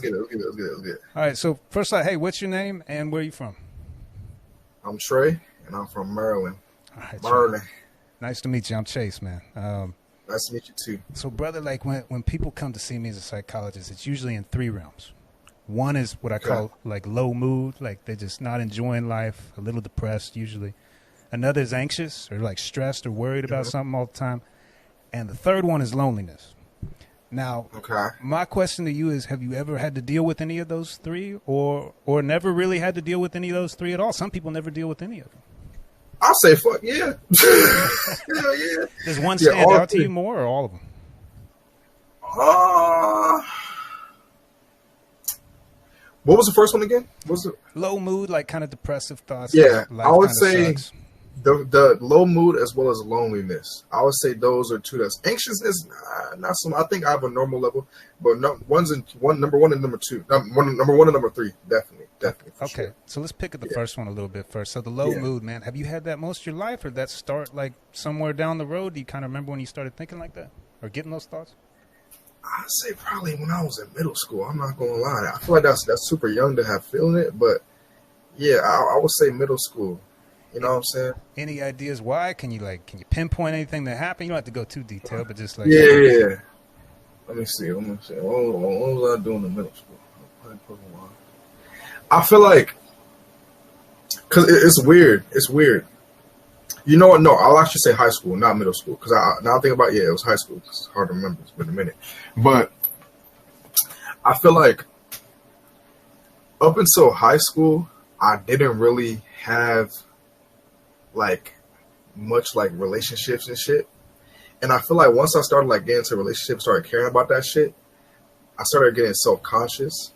Let's get it. Let's get it. Let's get it. Let's get it. All right. So first off, hey, what's your name and where are you from? I'm Trey, and I'm from Maryland. All right, Maryland. Trey. Nice to meet you. I'm Chase, man. Nice to meet you too. So, brother, like when people come to see me as a psychologist, it's usually in three realms. One is what I call like low mood, like they're just not enjoying life, a little depressed usually. Another is anxious or like stressed or worried about something all the time. And the third one is loneliness. Now, my question to you is, have you ever had to deal with any of those three or never really had to deal with any of those three at all? Some people never deal with any of them. I'll say fuck yeah. Hell yeah. Does one stand out to you more or all of them? What was the first one again? What was it? Low mood, like kind of depressive thoughts. Yeah, like I would say sucks. the low mood as well as loneliness. I would say those are two. That's anxiousness, not so. I think I have a normal level, but number one and number two. Number one and number three, definitely. Okay, sure. So let's pick at the first one a little bit first. So the low mood, man. Have you had that most of your life, or did that start like somewhere down the road? Do you kind of remember when you started thinking like that, or getting those thoughts? I'd say probably when I was in middle school. I'm not gonna lie. I feel like that's super young to have feeling it, but yeah, I would say middle school. You know what I'm saying? Any ideas why? Can you pinpoint anything that happened? You don't have to go too detailed, but just like yeah. Let me see. What was I doing in middle school? I feel like because it's weird. It's weird. You know what? No, I'll actually say high school, not middle school. Because now I think about it was high school. It's hard to remember. It's been a minute. But I feel like up until high school, I didn't really have like much like relationships and shit. And I feel like once I started like getting into relationships, started caring about that shit, I started getting self-conscious.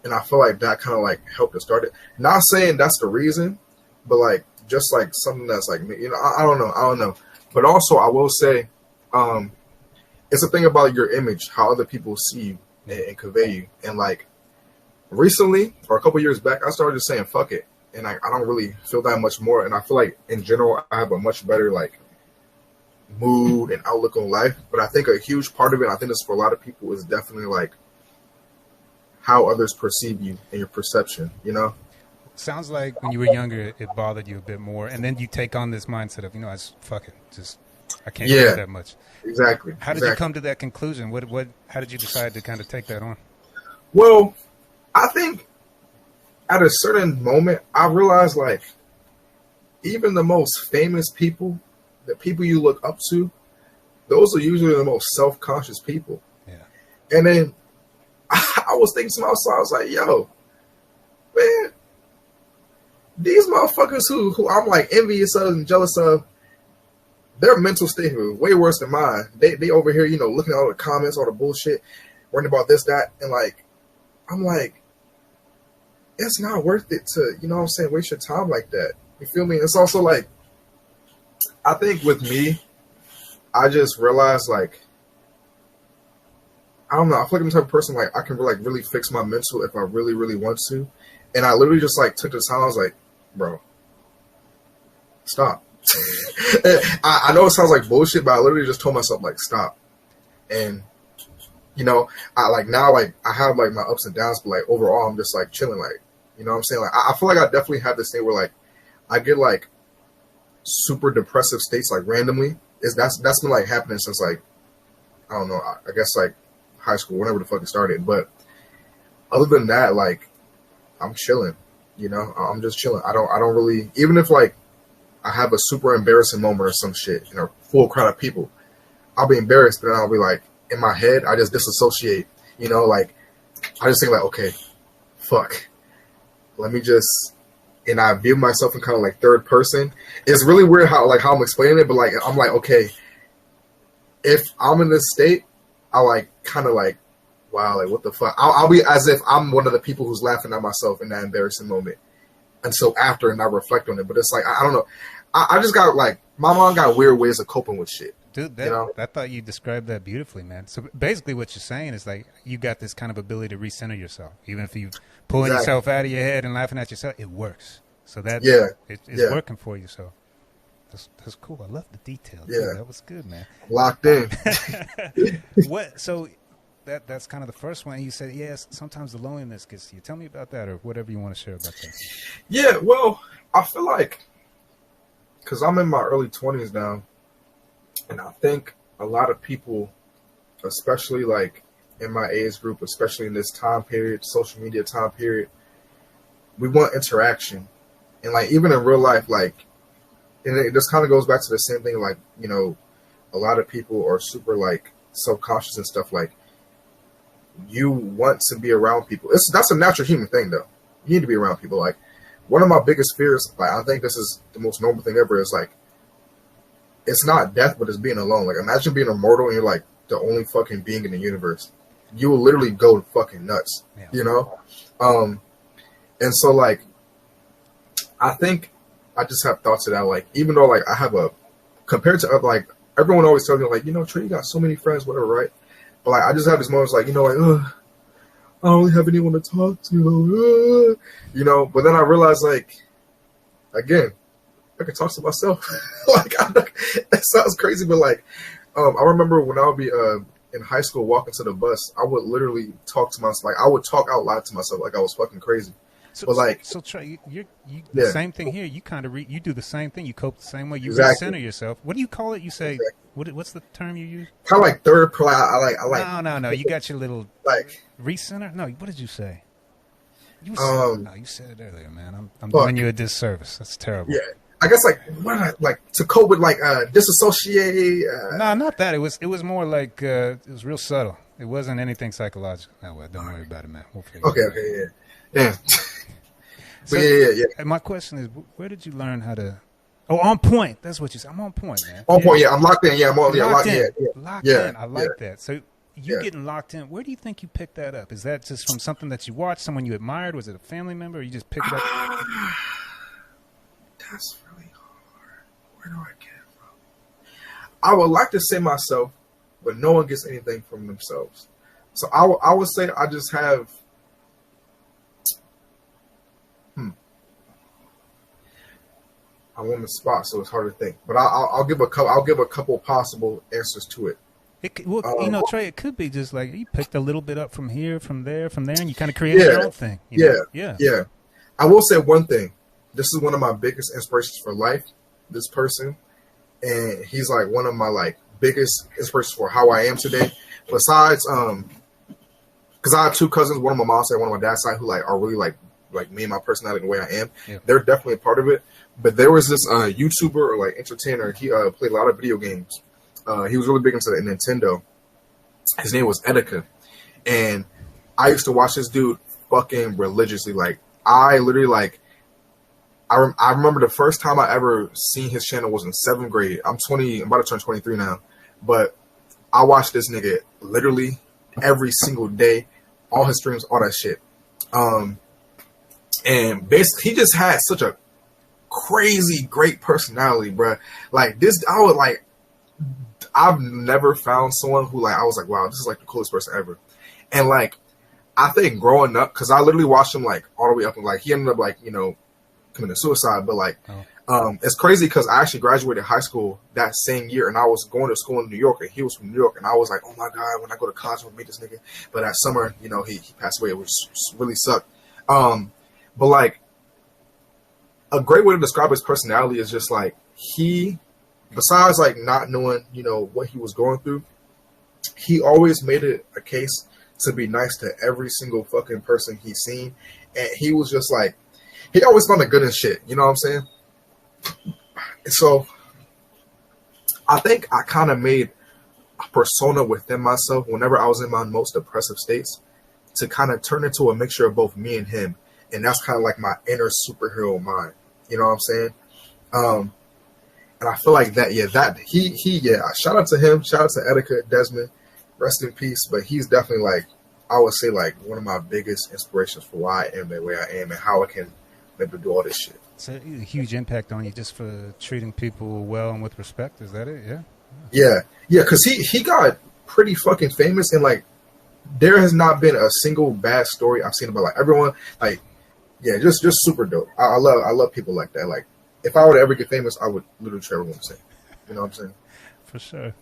And I feel like that kind of like helped to start it. Not saying that's the reason, but like just like something that's like, you know, I don't know. But also I will say, it's a thing about your image, how other people see you and convey you. And like recently or a couple years back, I started just saying, fuck it. And I don't really feel that much more. And I feel like in general, I have a much better like mood and outlook on life. But I think a huge part of it, I think this for a lot of people, is definitely like how others perceive you and your perception, you know? Sounds like when you were younger, it bothered you a bit more. And then you take on this mindset of, you know, fuck it. Just, I can't do that much. Exactly. How did you come to that conclusion? How did you decide to kind of take that on? Well, I think at a certain moment, I realized like even the most famous people, the people you look up to, those are usually the most self-conscious people. Yeah. And then I was thinking to myself, I was like, yo, man, these motherfuckers who I'm like envious of and jealous of, their mental state was way worse than mine. They over here, you know, looking at all the comments, all the bullshit, worrying about this, that, and like, I'm like, it's not worth it to, you know what I'm saying, waste your time like that. You feel me? It's also like, I think with me, I just realized like, I don't know, I feel like I'm the type of person like I can like really fix my mental if I really, really want to. And I literally just like took the time, I was like, bro, stop. I know it sounds like bullshit, but I literally just told myself like, stop. And you know, I like now like I have like my ups and downs, but like overall I'm just like chilling, like, you know what I'm saying? Like I feel like I definitely have this thing where like I get like super depressive states like randomly. That's been like happening since like, I don't know, I guess like high school, whenever the fuck it started. But other than that, like I'm chilling, you know, I'm just chilling. I don't really, even if like I have a super embarrassing moment or some shit in a full crowd of people, I'll be embarrassed, but then I'll be like, in my head, I just disassociate, you know, like I just think like, okay, fuck, let me just, and I view myself in kind of like third person. It's really weird how I'm explaining it, but like I'm like, okay, if I'm in this state, I like kind of like, wow, like what the fuck? I'll be as if I'm one of the people who's laughing at myself in that embarrassing moment until after, and I reflect on it. But it's like I don't know. I just got like my mom got weird ways of coping with shit. Dude, you know? I thought you described that beautifully, man. So basically what you're saying is like you got this kind of ability to recenter yourself. Even if you pulling yourself out of your head and laughing at yourself, it works. So that it's working for you. So that's cool. I love the details. Yeah. That was good, man. Locked in. So that's kind of the first one. You said, yes, sometimes the loneliness gets to you. Tell me about that, or whatever you want to share about that. Yeah, well, I feel like, because I'm in my early 20s now, and I think a lot of people, especially like in my age group, especially in this time period, social media time period, we want interaction. And like even in real life, like, and it just kind of goes back to the same thing, like, you know, a lot of people are super like self-conscious and stuff. Like, you want to be around people. That's a natural human thing though. You need to be around people. Like, one of my biggest fears, like, I think this is the most normal thing ever, is like, it's not death, but it's being alone. Like, imagine being immortal and you're like the only fucking being in the universe. You will literally go fucking nuts, you know? And so like, I think I just have thoughts of that. Like, even though like I have compared to other, like, everyone always tells me like, you know, Trey, you got so many friends, whatever, right? But like, I just have these moments like, you know, like, I don't really have anyone to talk to, you know. But then I realized, like, again, I could talk to myself. Like, it sounds crazy, but like, I remember when I would be in high school walking to the bus, I would literally talk to myself. Like, I would talk out loud to myself, like I was fucking crazy. But like, so Trey, you the same thing here. You kind of you do the same thing. You cope the same way. You recenter yourself. What do you call it? You say what's the term you use? Kind of like third play. I like. No. You got your little like recenter. No, what did you say? You said it earlier, man. I'm doing you a disservice. That's terrible. Yeah, I guess like like to cope with like disassociate. No, not that. It was more like it was real subtle. It wasn't anything psychological. No, well, don't worry about it, man. We'll figure it out. Okay, yeah. So, yeah. And my question is, where did you learn how to? Oh, on point. That's what you said. I'm on point, man. On point. Yeah, I'm locked in. Yeah, I'm locked in. Locked in. I like that. So you getting locked in. Where do you think you picked that up? Is that just from something that you watched, someone you admired? Was it a family member, or you just picked it up? That's really hard. Where do I get it from? I would like to say myself, but no one gets anything from themselves. So I would say I just have. I'm on the spot, so it's hard to think. But I'll give a couple possible answers to it. You know, Trey, it could be just like you picked a little bit up from here, from there, and you kind of created your own thing. Yeah. I will say one thing. This is one of my biggest inspirations for life. This person, and he's like one of my like biggest inspirations for how I am today. Besides, because I have two cousins, one on my mom's side, one on my dad's side, who like are really like me and my personality and the way I am. Yeah. They're definitely a part of it. But there was this YouTuber or like entertainer. He played a lot of video games. He was really big into Nintendo. His name was Etika, and I used to watch this dude fucking religiously. Like, I literally like. I remember the first time I ever seen his channel was in 7th grade. I'm about to turn 23 now, but I watched this nigga literally every single day, all his streams, all that shit. And basically, he just had such a crazy great personality, bro. Like this, I've never found someone who like I was like, wow, this is like the coolest person ever. And like, I think growing up, because I literally watched him like all the way up, and like he ended up like, you know, committing suicide. But like, it's crazy because I actually graduated high school that same year, and I was going to school in New York, and he was from New York, and I was like, oh my god, when I go to college, I'm gonna meet this nigga. But that summer, you know, he passed away, which really sucked. But like, a great way to describe his personality is just like he, besides like not knowing, you know, what he was going through, he always made it a case to be nice to every single fucking person he's seen. And he was just like, he always found the good in shit. You know what I'm saying? And so I think I kind of made a persona within myself whenever I was in my most depressive states to kind of turn into a mixture of both me and him. And that's kind of like my inner superhero mind. You know what I'm saying? And I feel like that, shout out to him. Shout out to Etika, Desmond. Rest in peace. But he's definitely like, I would say like one of my biggest inspirations for why I am the way I am and how I can maybe do all this shit. It's a huge impact on you just for treating people well and with respect. Is that it? Yeah. Yeah, because he got pretty fucking famous, and like there has not been a single bad story I've seen about like everyone like. Yeah, just super dope. I love people like that. Like, if I were to ever get famous, I would literally try everyone to say. You know what I'm saying? For sure.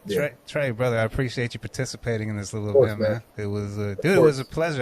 Yeah. Trey, brother, I appreciate you participating in this little Of course, event, man. It was, dude, it course. was a pleasure.